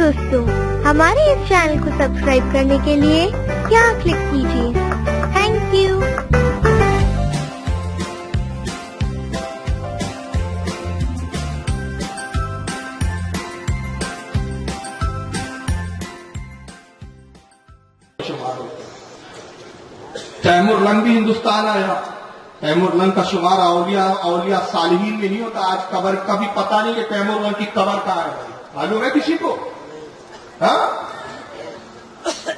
दोस्तों, हमारे इस चैनल को सब्सक्राइब करने के लिए यहाँ क्लिक कीजिए। Thank you. तैमुरलंग भी हिंदुस्तान आया। तैमुरलंग का शुमार औलिया सालिहीन में नहीं होता। आज कब्र का भी पता नहीं कि तैमुरलंग की कब्र कहाँ है। मालूम है किसी को? हाँ?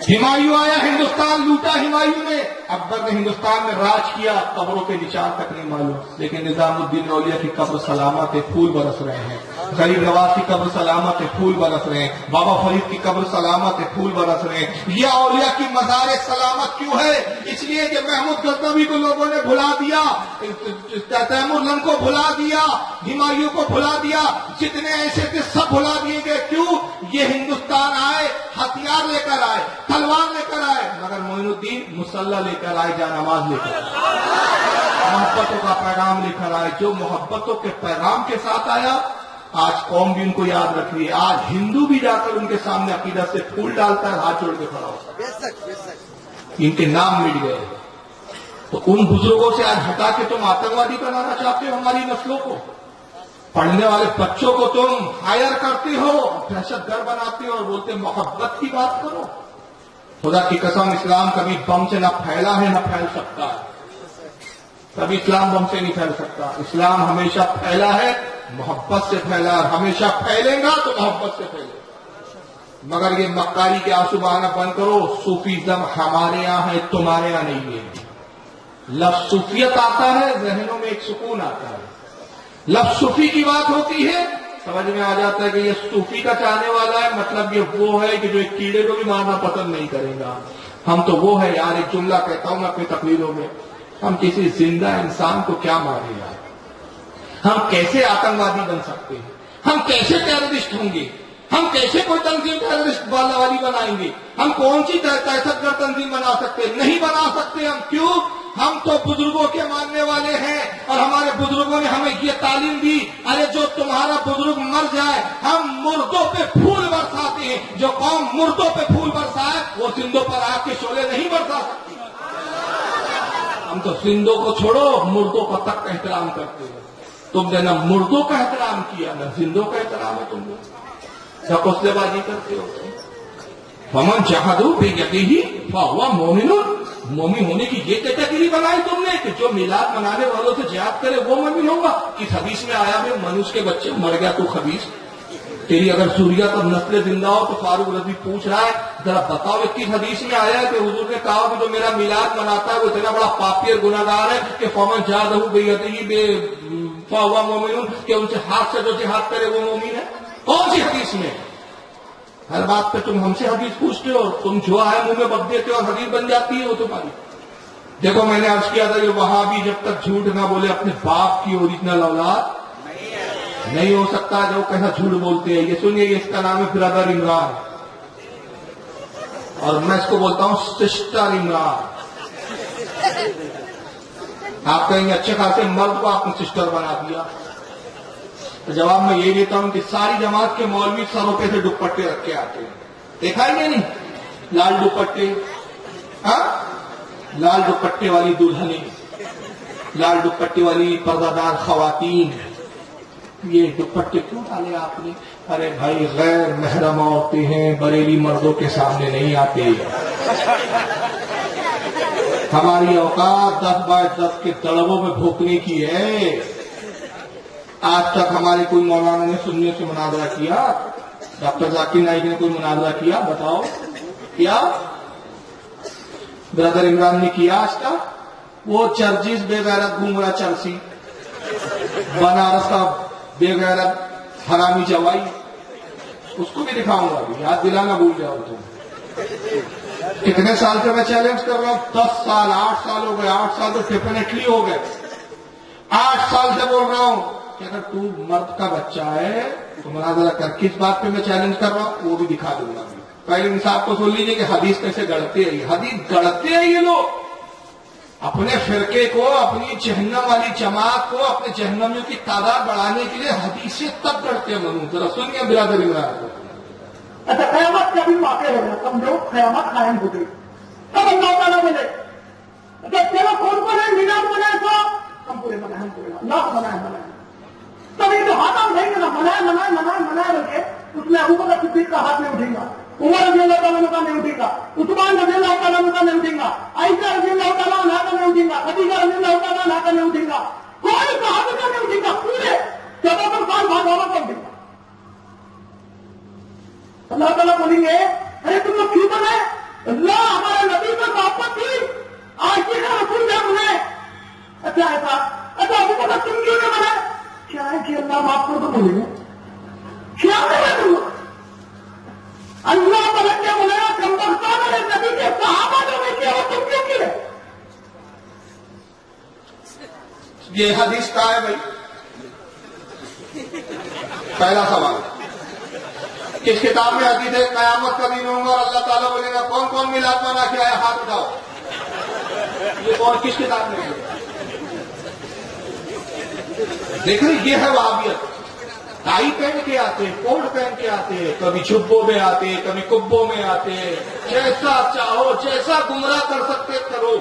हुमायूं आया, हिंदुस्तान लूटा हुमायूं ने। अकबर ने हिंदुस्तान में राज किया, कब्रों के निशान तक नहीं मालूम। लेकिन निजामुद्दीन औलिया की कब्र सलामत है, फूल बरस रहे हैं। गरीब नवाज की कब्र सलामत है, फूल बरस रहे हैं। बाबा फरीद की कब्र सलामत है, फूल बरस रहे हैं। ये औलिया की मज़ार सलामत क्यों है? इसलिए कि महमूद गजनवी को लोगों ने भुला दिया, तैमुरलंग को भुला दिया, हुमायूं को भुला दिया, जितने ऐसे थे सब भुला दिए गए। क्यों? ये हिंदुस्तान आए, हथियार लेकर आए, तलवार लेकर आए, मगर मोइनुद्दीन मुसल्ला लेकर आए, जानमाज लेकर आए, मोहब्बतों का पैगाम लेकर आए। जो मोहब्बतों के पैगाम के साथ आया, आज कौम भी उनको याद रख रही है। आज हिंदू भी जाकर उनके सामने अकीदत से फूल डालता है, हाथ जोड़ के खड़ा होता है। इनके नाम मिट गए। तो उन बुजुर्गों से आज हटा के तुम आतंकवादी बनाना चाहते हो हमारी नस्लों को। पढ़ने वाले बच्चों को तुम हायर करते हो, दहशतगर्द बनाते हो और बोलते मोहब्बत की बात करो। खुदा की कसम, इस्लाम कभी बम से न फैला है, न फैल सकता है। कभी इस्लाम बम से नहीं फैल सकता। इस्लाम हमेशा फैला है, मोहब्बत से फैला, और हमेशा फैलेगा तो मोहब्बत से फैलेगा। मगर ये मक्कारी के आंसू बहाना बंद करो। सूफीज़म हमारे यहाँ है, तुम्हारे यहाँ नहीं है। लफ्ज़ सूफियत आता है, ज़हनों में एक सुकून आता है। लफ्ज़ सूफी की बात होती है, समझ में आ जाता है कि ये सूफी का चाहने वाला है। मतलब ये वो है कि जो एक कीड़े को भी मारना पसंद नहीं करेगा। हम तो वो है यार, एक जुमला कहता हूं मैं अपनी तकरीरों में, हम किसी जिंदा इंसान को क्या मारे यार? हम कैसे आतंकवादी बन सकते हैं? हम कैसे टेररिस्ट होंगे? हम कैसे कोई तंजीम टेररिस्ट वाली बनाएंगे? हम कौन सी दहशतगर्द तंजीम बना सकते हैं? नहीं बना सकते हम। क्यों? हम तो बुजुर्गों के मानने वाले हैं, और हमारे बुजुर्गों ने हमें ये तालीम दी, अरे जो तुम्हारा बुजुर्ग मर जाए, हम मुर्दों पे फूल बरसाते हैं। जो कौम मुर्दों पे फूल बरसाए, वो जिंदों पर आग के शोले नहीं बरसा सकती। हम तो जिंदों को छोड़ो, मुर्दों का तक एहतराम करते हैं। तुमने न मुर्दों का एहतराम किया, न जिंदों का एहतराम है तुमने। सब हौसलेबाजी करते हो। फमन जहादू बेयदीही फहुवा मोमिनुन। मोमिन होने की ये कैटेगरी बनाई तुमने कि जो मिलाद मनाने वालों से जिहाद करे वो मोमिन होगा। किस हदीस में आया है मनुष्य के बच्चे मर गया तो खबीस? तेरी अगर सूर्या तब नस्ल जिंदा हो तो फारूक रजी पूछ रहा है, जरा बताओ किस हदीस में आया है कि हुजूर ने कहा कि जो मेरा मिलाद मनाता है वो इतना बड़ा पापी और गुनाहगार है कि फमन जहादहू बेयदीही फहुवा मोमिनुन, कि उनसे हाथ से जो जिहाद करे वो मोमिन है? कौन सी हदीस में? हर बात पे तुम हमसे हदीस पूछते हो, तुम जो आए मुंह में बक देते हो और हदीस बन जाती है वो तुम्हारी। देखो मैंने अर्ज किया था, ये वहाबी जब तक झूठ ना बोले अपने बाप की ओरिजिनल औलाद नहीं हो सकता। जो कैसा झूठ बोलते हैं, ये सुनिए, इसका नाम है ब्रदर इमरान, और मैं इसको बोलता हूं सिस्टर इमरान। आप कहेंगे अच्छे खासे मर्द को आपने सिस्टर बना दिया। तो जवाब मैं ये देता हूं कि सारी जमात के मौलवी सरों पे से दुपट्टे रख के आते हैं। देखा ही नहीं? लाल दुपट्टे, हाँ, लाल दुपट्टे वाली दुल्हने, लाल दुपट्टे वाली पर्दादार खवातीन। ये दुपट्टे क्यों डाले आपने? अरे भाई, गैर महरम औरतें हैं, बरेली मर्दों के सामने नहीं आते। हमारी औकात 10 बाय 10 के तड़बों में भोंकने की है। आज तक हमारे कोई मौलाना ने सुन्नी से मुनाजरा किया? डॉक्टर जाकिर नाइक ने कोई मुनाजरा किया? बताओ क्या? ब्रदर इमरान ने किया आज तक? वो चर्चिस बेगैरत घूम रहा, चर्ची बनारस का बेगैरत हरामी जवाई, उसको भी दिखाऊंगा अभी, याद दिलाना भूल जाओ तुम। कितने साल से मैं चैलेंज कर रहा हूं? 10 साल, 8 साल हो गए। 8 साल तो डेफिनेटली हो गए। 8 साल से बोल रहा हूं कि अगर तू मर्द का बच्चा है तो मुनाजरा कर। किस बात पे मैं चैलेंज कर रहा हूं वो भी दिखा दूंगा। पहले इंसाफ को सुन लीजिए कि हदीस कैसे गढ़ते हैं। हदीस गढ़ते हैं ये लोग अपने फिरके को, अपनी जहन्नम वाली जमात को, अपने जहन्नमियों की तादाद बढ़ाने के लिए हदीसें तब गढ़ते हैं। मनु जरा सुनिए बिरादर इमरान को, اچھا قیامت کا بھی واقع ہو گیا، سمجھو قیامت قائم ہو گئی، تب اللہ تعالیٰ بولے اچھا چلو کون کون ہے میلاد منائے تو ہم پورے منائے، ہم پورے اللہ منائے تبھی تو ہاتھ ہم دیں گے نا، منائے رکھے اس میں ابو بکر صدیق کا ہاتھ نہیں اٹھے گا، عمر رضی اللہ تعالیٰ کا نہیں اٹھے گا، عثمان رضی اللہ تعالیٰ کا نہیں اٹھے گا، عائشہ رضی اللہ تعالیٰ عنہ کا نہیں اٹھے گا، خدیجہ رضی اللہ تعالیٰ عنہ کا نہیں اٹھے گا، کوئی صحابی کا نہیں اٹھے گا، پورے 14 سال بعد والا کا اٹھے گا۔ اللہ تعالیٰ بولیں گے ارے تم لوگ کیوں بنائے؟ اللہ ہمارے نبی پر محبت تھی، آج کا رسول کیا بنائے؟ اچھا ایسا اچھا ابو بکر تم کیوں نہ بنائے؟ کیا ہے کہ اللہ معاف کر تو بولیں گے کیا کرے تم لوگ؟ اللہ تعالیٰ کیا بولے گا کم بختان ہے نبی کے صحابہ جو نہیں کیا وہ تم کیوں کیے؟ یہ حدیث کا ہے بھائی؟ پہلا سوال کس کتاب میں حدیث ہے قیامت کا دن ہوگا اور اللہ تعالیٰ بولے گا کون کون میلاد منا کے آیا ہاتھ اٹھاؤ؟ یہ کون کس کتاب میں ہے؟ دیکھ رہے یہ ہے وہابیت، ٹائی پہن کے آتے، کوٹ پہن کے آتے، کبھی جبوں میں آتے، کبھی کبوں میں آتے، جیسا چاہو جیسا گمراہ کر سکتے کرو،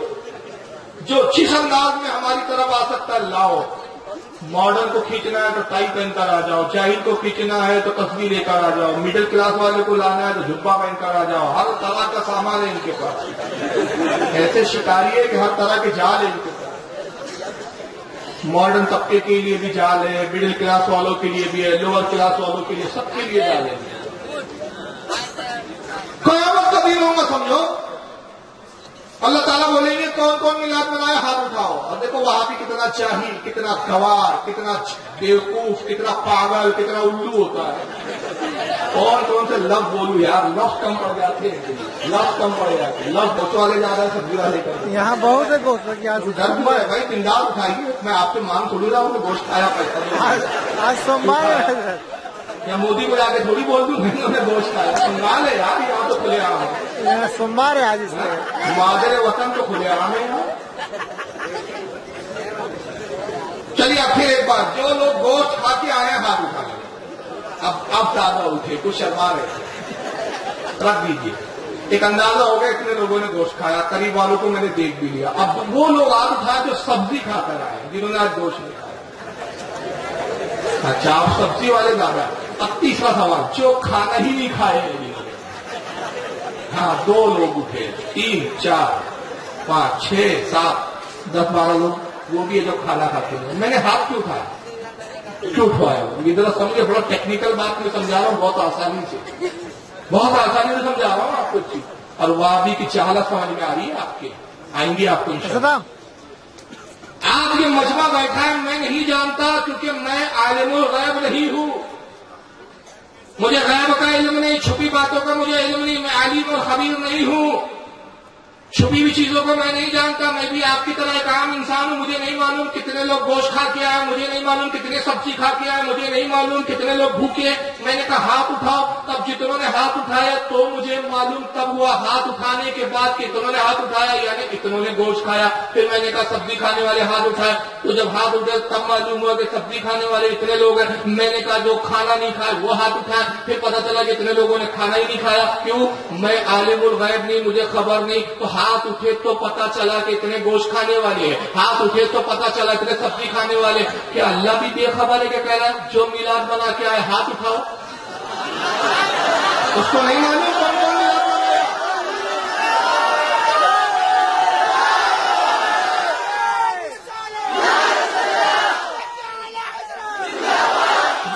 جو جس انداز میں ہماری طرف آ سکتا ہے لاؤ۔ ماڈرن کو کھینچنا ہے تو ٹائی پہن کر آ جاؤ، جاہل کو کھینچنا ہے تو تصویر لے کر آ جاؤ، مڈل کلاس والے کو لانا ہے تو جھبا پہن کر آ جاؤ، ہر طرح کا سامان ہے ان کے پاس، ایسے شکاری ہے کہ ہر طرح کے جال ہے ان کے پاس، ماڈرن طبقے کے لیے بھی جال ہے، مڈل کلاس والوں کے لیے بھی ہے، لوور کلاس والوں کے لیے، سب کے لیے جال ہے۔ قیامت کا دن ہوگا سمجھو، اللہ تعالیٰ بولیں گے کون کون میلاد منایا ہاتھ اٹھاؤ، اور دیکھو وہاں بھی کتنا چاہیل، کتنا گوار، کتنا بیوقوف، کتنا پاگل، کتنا الو ہوتا ہے، کون کون سے لفظ بولو یار، لفظ کم پڑ جاتے ہیں، لفظ کم پڑ جاتے ہیں، لفظ گوشت والے زیادہ ہے سبزی والے کا یہاں بہت ہے گوشت کی درد ہے بھائی، پنڈال اٹھائیے، میں آپ سے مان تھوڑی رہا ہوں کہ گوشت کھایا پیسہ آج سوموار ہے، یا مودی کو جا کے تھوڑی بول دوں میں انہوں نے گوشت کھایا، پنڈال ہے یار، یہاں تو کھلے عام ہے، سوموار ہے آج اس میں مادر وطن تو کھلے عام ہے یہاں۔ چلیے اب پھر ایک بار جو لوگ گوشت کھا کے آئے ہیں ہاتھ اٹھا لیں، اب زیادہ اٹھے، کچھ شرما رہے، رکھ دیجیے، ایک اندازہ ہو گیا اتنے لوگوں نے گوشت کھایا، قریب والوں کو میں نے دیکھ بھی لیا، اب وہ لوگ ہاتھ اٹھائے جو سبزی کھا کر آئے جنہوں نے آج گوشت نہیں کھایا۔ اچھا آپ سبزی والے زیادہ، اب تیسرا سوال جو کھانا ہی نہیں کھائے ہیں، ہاں 2 لوگ اٹھے، 3 4 5 6 7 10 12 لوگ، وہ بھی ہے جو کھانا کھاتے ہیں، میں نے ہاتھ کیوں اٹھایا، کیوں اٹھوایا؟ یہ ذرا سمجھے، بڑا ٹیکنیکل بات میں سمجھا رہا ہوں، بہت آسانی سے سمجھا رہا ہوں آپ کو چیز، اور وہابی کی چالت سمجھ میں آ رہی ہے آپ کے، آئیں گے آپ کو انشاءاللہ۔ آپ یہ مجمع بیٹھا ہے میں نہیں جانتا، کیونکہ میں عالم الغیب نہیں ہوں، مجھے غیب کا علم نہیں، چھپی باتوں کا مجھے علم نہیں، میں عالم اور خبیر نہیں ہوں، چھپی ہوئی چیزوں کو میں نہیں جانتا، میں بھی آپ کی طرح ایک عام انسان ہوں، مجھے نہیں معلوم کتنے لوگ گوشت کھا کے آئے، مجھے نہیں معلوم کتنے سبزی کھا کے آئے، مجھے نہیں معلوم کتنے لوگ بھوکے، میں نے کہا ہاتھ اٹھاؤ، تب جتنوں نے ہاتھ اٹھایا تو مجھے معلوم تب ہوا، ہاتھ اٹھانے کے بعد کتنوں نے ہاتھ اٹھایا یعنی اتنوں نے گوشت کھایا، پھر میں نے کہا سبزی کھانے والے ہاتھ اٹھائے، تو جب ہاتھ اٹھے تب معلوم ہوا کہ سبزی کھانے والے اتنے لوگ ہیں، میں نے کہا جو کھانا نہیں کھائے وہ ہاتھ اٹھائے، پھر پتہ چلا کہ اتنے لوگوں نے کھانا ہی نہیں کھایا، کیوں؟ میں عالم الغیب نہیں، مجھے خبر نہیں، تو ہاتھ اٹھے تو پتا چلا کہ اتنے گوشت کھانے والے ہیں، ہاتھ اٹھے تو پتا چلا اتنے سبزی کھانے والے، کیا اللہ بھی بے خبر ہے کہ کہہ رہا ہے جو میلاد بنا کے آئے ہاتھ اٹھاؤ؟ اس کو نہیں معلوم کون کون میلاد بنایا؟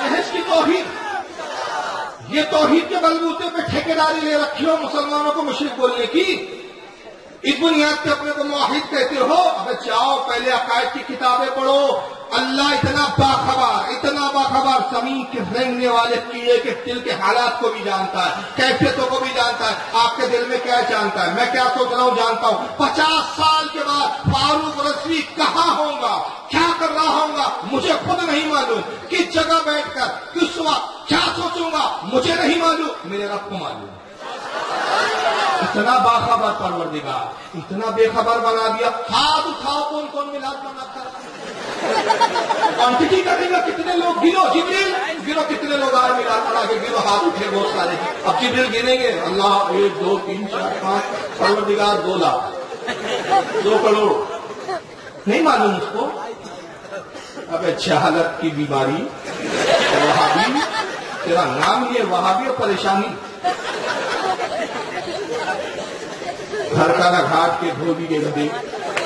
یہ اس کی توحید، یہ توحید کے بلبوتے پہ ٹھیکیداری لے رکھی ہو مسلمانوں کو مشرک بولنے کی، اس بنیاد پہ اپنے کو موحد کہتے ہو؟ اب جاؤ پہلے عقائد کی کتابیں پڑھو، اللہ اتنا باخبر زمین کے رنگنے والے کیڑے کے دل کے حالات کو بھی جانتا ہے، کیفیتوں کو بھی جانتا ہے، آپ کے دل میں کیا جانتا ہے، میں کیا سوچ رہا ہوں جانتا ہوں، 50 سال کے بعد فاروق رضوی کہاں ہوں گا، کیا کر رہا ہوں گا مجھے خود نہیں معلوم، کس جگہ بیٹھ کر کس وقت کیا سوچوں گا مجھے نہیں معلوم، میرے رب کو معلوم۔ اتنا باخبر پروردگار، اتنا بے خبر بنا دیا، ہاتھ اٹھاؤ کون کون میلاد مناتا ہے؟ क्वांटिटी करेगा कितने लोग गिनो जिब्रील गिनो कितने लोग आए मिलाद पढ़ा के गिनो हाथ उठे बहुत सारे अब जिब्रील गिनेंगे अल्लाह 1 2 3 4 5 परवरदिगार 2 लाख 2 करोड़ नहीं मालूम उसको। अब जहालत की बीमारी वहाबी तेरा नाम ये वहाबी और परेशानी घर का ना घाट के धोबी के गधे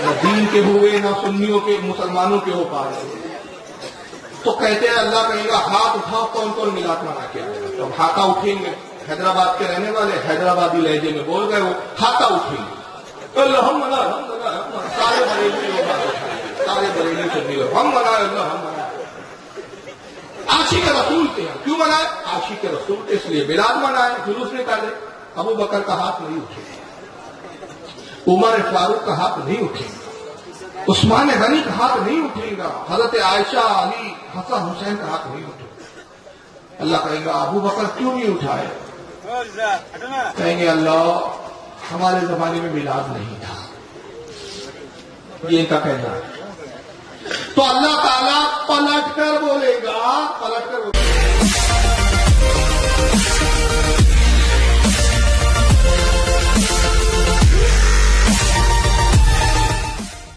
न दीन के हुए ना सुन्नियों के मुसलमानों के हो पा रहे। तो कहते हैं अल्लाह कहेगा हाथ उठाओ कौन कौन मिलाद मना के आएगा। तो हाथा उठेंगे हैदराबाद के रहने वाले हैदराबादी लहजे में बोल गए वो हाथा उठेंगे हम मना सारे बरेली सारे बरेली से मिलो हम मनाए हम मनाए आशिक रसूल के क्यों मनाए आशिक रसूल इसलिए मिलाद मनाए जुलूस निकाले। अबू बकर का हाथ नहीं उठेगा उमर फारूक का हाथ नहीं उठेगा उस्मान गनी का हाथ नहीं उठेगा हजरत आयशा अली हसन हुसैन का हाथ नहीं उठेगा। अल्लाह कहेगा अबू बकर क्यों नहीं उठाए कहेंगे अल्लाह हमारे जमाने में मिलाद नहीं था ये इनका कहना है। तो अल्लाह ताला पलट कर बोलेगा